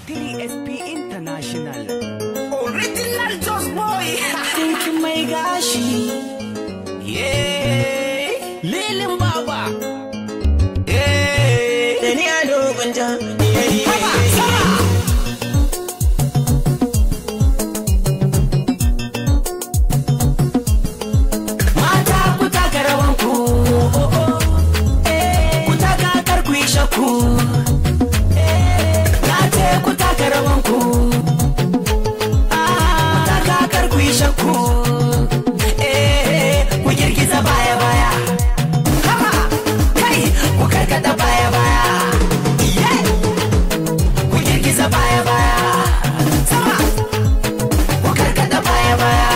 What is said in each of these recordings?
3SP International. Original Just Boy. Thinking my gashi. Yeah. Lilin Baba. Yeah. Dani ado banja. Mata ku taka rawanku. Ku taka kar ku yi shakku. Na ce ku taka rawanku. Ku taka kar ku yi shakku. Ku girgiza baya baya. Kai ku karkata baya baya. Ku girgiza baya baya. Sama ku karkata baya baya.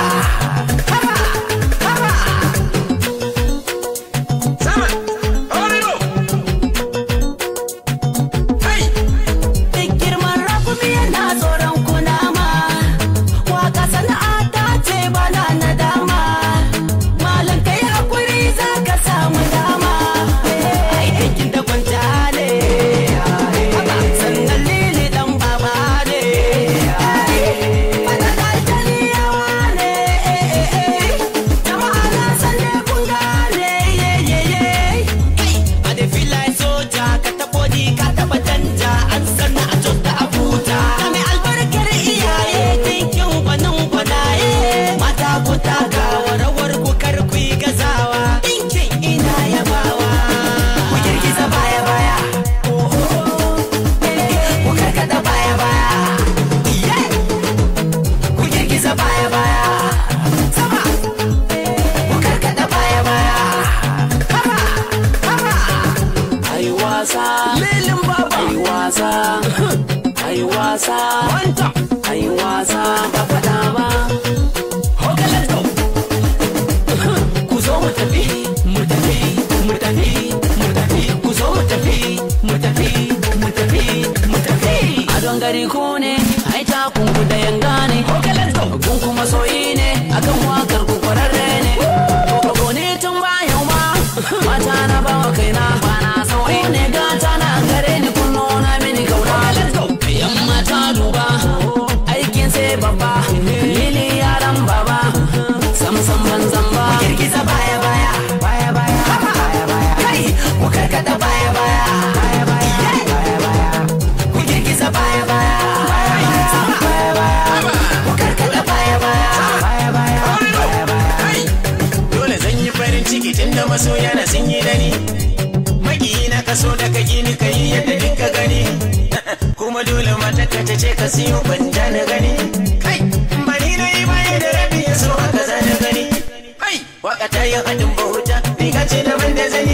Sama. Orino. Hey. Duk girman rakumi yana tsoron kunama. Waka sana'ata ce bana nadama. Malam kai hakuri za ka samu dama. Aikin da kwanta ne. Sannan lili dan baba ne. Fata kaltani yawa ne. Jama'a na sanne kun gane. I dey feel like soja, ka taɓo ni ka taɓa danja. An sanna a jos da abuja. Na mai albarkar iyaye, dinkin gwanin gwanaye. Mata ku taka warawar ku kar ku yi gazawa. Dinkin ina yabawa. Ku girgiza baya baya. Ku karkata baya baya. Ku girgiza baya baya. Sama. Ku karkata baya baya. Ai wasa, Lilin Baba. ai wasa, ai wasa, Wanta. ai wasa ba faɗa ba. Okay, let's go. Ku zo mu tafi, mu tafi, mu tafi, mu tafi. Ku zo mu tafi, mu tafi, mu tafi, mu tafi. A don gari ku ne, ai takun ku da yanga ne. Okay, let's go. Gun kuma soyi ne, akan wakar ku kwararre ne. Ko ne tun ba yau ma, mata na bawa kaina ba na sauyi ne gata na gare ni kun nuna mini kauna. Let's go. Yan mata duba, aikin sai babba, lili yaran baba, sam ban zamba. Girgiza baya baya, baya baya, baya baya. Kai, ku karkata baya baya, baya baya, baya baya. Ku girgiza baya baya, baya baya, ku karkata baya baya, baya baya, baya baya. Hey. Dole zan yi farin ciki tunda masoya na sun yi dani. Magiyi na kaso da ka gini ka yi yadda dinka gani. Kuma dole matakka ta ce ka siyo banja na gani. Kai, bari na yi baya da rabi ya so haka za na gani. Hai, waka ta yi haɗin bahuta, riga ce daban da zani.